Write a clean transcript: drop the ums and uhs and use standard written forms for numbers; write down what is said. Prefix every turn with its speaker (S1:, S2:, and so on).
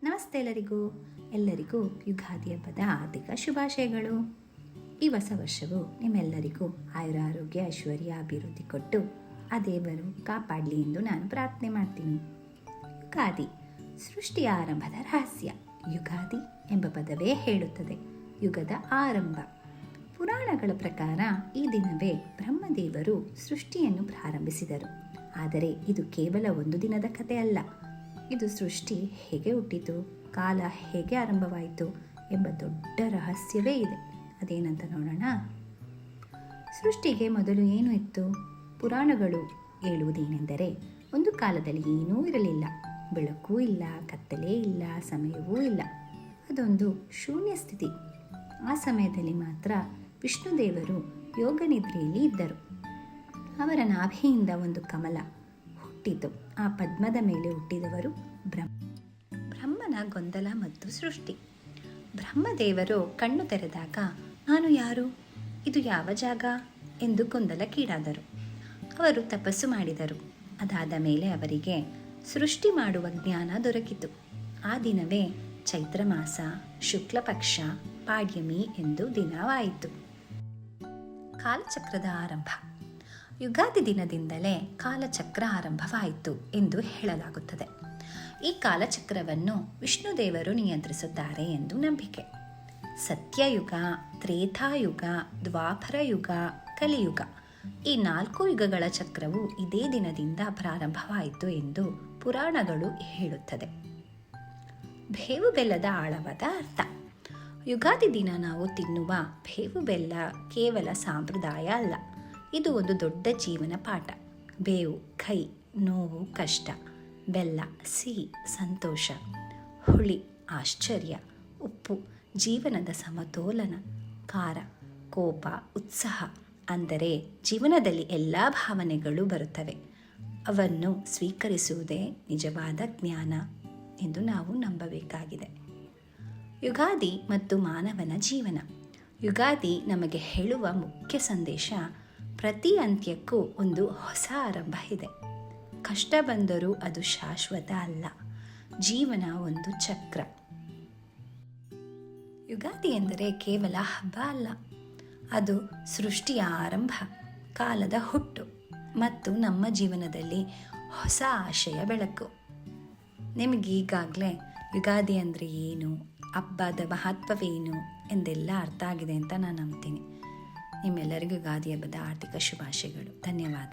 S1: ನಮಸ್ತೆ ಎಲ್ಲರಿಗೂ ಯುಗಾದಿ ಹಬ್ಬದ ಹಾರ್ದಿಕ ಶುಭಾಶಯಗಳು. ಈ ಹೊಸ ವರ್ಷವು ನಿಮ್ಮೆಲ್ಲರಿಗೂ ಆಯುರಾರೋಗ್ಯ ಐಶ್ವರ್ಯ ಅಭಿವೃದ್ಧಿ ಕೊಟ್ಟು ಆ ದೇವರು ಕಾಪಾಡಲಿ ಎಂದು ನಾನು ಪ್ರಾರ್ಥನೆ ಮಾಡ್ತೀನಿ. ಯುಗಾದಿ ಸೃಷ್ಟಿಯ ಆರಂಭದ ರಹಸ್ಯ. ಯುಗಾದಿ ಎಂಬ ಪದವೇ ಹೇಳುತ್ತದೆ ಯುಗದ ಆರಂಭ. ಪುರಾಣಗಳ ಪ್ರಕಾರ ಈ ದಿನವೇ ಬ್ರಹ್ಮದೇವರು ಸೃಷ್ಟಿಯನ್ನು ಪ್ರಾರಂಭಿಸಿದರು. ಆದರೆ ಇದು ಕೇವಲ ಒಂದು ದಿನದ ಕಥೆ ಅಲ್ಲ. ಇದು ಸೃಷ್ಟಿ ಹೇಗೆ ಹುಟ್ಟಿತು, ಕಾಲ ಹೇಗೆ ಆರಂಭವಾಯಿತು ಎಂಬ ದೊಡ್ಡ ರಹಸ್ಯವೇ ಇದೆ. ಅದೇನಂತ ನೋಡೋಣ. ಸೃಷ್ಟಿಗೆ ಮೊದಲು ಏನು ಇತ್ತು? ಪುರಾಣಗಳು ಹೇಳುವುದೇನೆಂದರೆ, ಒಂದು ಕಾಲದಲ್ಲಿ ಏನೂ ಇರಲಿಲ್ಲ. ಬೆಳಕೂ ಇಲ್ಲ, ಕತ್ತಲೇ ಇಲ್ಲ, ಸಮಯವೂ ಇಲ್ಲ. ಅದೊಂದು ಶೂನ್ಯ ಸ್ಥಿತಿ. ಆ ಸಮಯದಲ್ಲಿ ಮಾತ್ರ ವಿಷ್ಣುದೇವರು ಯೋಗ ನಿದ್ರೆಯಲ್ಲಿ ಇದ್ದರು. ಅವರ ನಾಭಿಯಿಂದ ಒಂದು ಕಮಲ ಹುಟ್ಟಿತು. ಆ ಪದ್ಮದ ಮೇಲೆ ಹುಟ್ಟಿದವರು ಬ್ರಹ್ಮನ ಗೊಂದಲ ಮತ್ತು ಸೃಷ್ಟಿ. ಬ್ರಹ್ಮದೇವರು ಕಣ್ಣು ತೆರೆದಾಗ ನಾನು ಯಾರು, ಇದು ಯಾವ ಜಾಗ ಎಂದು ಗೊಂದಲಕ್ಕೀಡಾದರು. ಅವರು ತಪಸ್ಸು ಮಾಡಿದರು. ಅದಾದ ಮೇಲೆ ಅವರಿಗೆ ಸೃಷ್ಟಿ ಮಾಡುವ ಜ್ಞಾನ ದೊರಕಿತು. ಆ ದಿನವೇ ಚೈತ್ರ ಮಾಸ ಶುಕ್ಲ ಪಕ್ಷ ಪಾಡ್ಯಮಿ ಎಂದು ದಿನವಾಯಿತು. ಕಾಲಚಕ್ರದ ಆರಂಭ. ಯುಗಾದಿ ದಿನದಿಂದಲೇ ಕಾಲಚಕ್ರ ಆರಂಭವಾಯಿತು ಎಂದು ಹೇಳಲಾಗುತ್ತದೆ. ಈ ಕಾಲಚಕ್ರವನ್ನು ವಿಷ್ಣುದೇವರು ನಿಯಂತ್ರಿಸುತ್ತಾರೆ ಎಂದು ನಂಬಿಕೆ. ಸತ್ಯಯುಗ, ತ್ರೇತಾಯುಗ, ದ್ವಾಪರ ಯುಗ, ಕಲಿಯುಗ ಈ 4 ಯುಗಗಳ ಚಕ್ರವು ಇದೇ ದಿನದಿಂದ ಪ್ರಾರಂಭವಾಯಿತು ಎಂದು ಪುರಾಣಗಳು ಹೇಳುತ್ತದೆ. ಬೇವು ಬೆಲ್ಲದ ಆಳವಾದ ಅರ್ಥ. ಯುಗಾದಿ ದಿನ ನಾವು ತಿನ್ನುವ ಬೇವು ಬೆಲ್ಲ ಕೇವಲ ಸಂಪ್ರದಾಯ ಅಲ್ಲ, ಇದು ಒಂದು ದೊಡ್ಡ ಜೀವನ ಪಾಠ. ಬೇವು ಕಹಿ, ನೋವು ಕಷ್ಟ, ಬೆಲ್ಲ ಸಿಹಿ ಸಂತೋಷ, ಹುಳಿ ಆಶ್ಚರ್ಯ, ಉಪ್ಪು ಜೀವನದ ಸಮತೋಲನ, ಖಾರ ಕೋಪ ಉತ್ಸಾಹ. ಅಂದರೆ ಜೀವನದಲ್ಲಿ ಎಲ್ಲ ಭಾವನೆಗಳು ಬರುತ್ತವೆ. ಅವನ್ನು ಸ್ವೀಕರಿಸುವುದೇ ನಿಜವಾದ ಜ್ಞಾನ ಎಂದು ನಾವು ನಂಬಬೇಕಾಗಿದೆ. ಯುಗಾದಿ ಮತ್ತು ಮಾನವನ ಜೀವನ. ಯುಗಾದಿ ನಮಗೆ ಹೇಳುವ ಮುಖ್ಯ ಸಂದೇಶ, ಪ್ರತಿ ಅಂತ್ಯಕ್ಕೂ ಒಂದು ಹೊಸ ಆರಂಭ ಇದೆ. ಕಷ್ಟ ಬಂದರೂ ಅದು ಶಾಶ್ವತ ಅಲ್ಲ. ಜೀವನ ಒಂದು ಚಕ್ರ. ಯುಗಾದಿ ಎಂದರೆ ಕೇವಲ ಹಬ್ಬ ಅಲ್ಲ, ಅದು ಸೃಷ್ಟಿಯ ಆರಂಭ, ಕಾಲದ ಹುಟ್ಟು ಮತ್ತು ನಮ್ಮ ಜೀವನದಲ್ಲಿ ಹೊಸ ಆಶಯ ಬೆಳಕು. ನಿಮಗೀಗಾಗಲೇ ಯುಗಾದಿ ಅಂದರೆ ಏನು, ಹಬ್ಬದ ಮಹತ್ವವೇನು ಎಂದೆಲ್ಲ ಅರ್ಥ ಆಗಿದೆ ಅಂತ ನಾನು ನಂಬ್ತೀನಿ. ನಿಮ್ಮೆಲ್ಲರಿಗೂ ಯುಗಾದಿ ಹಬ್ಬದ ಆರ್ಥಿಕ ಶುಭಾಶಯಗಳು. ಧನ್ಯವಾದ.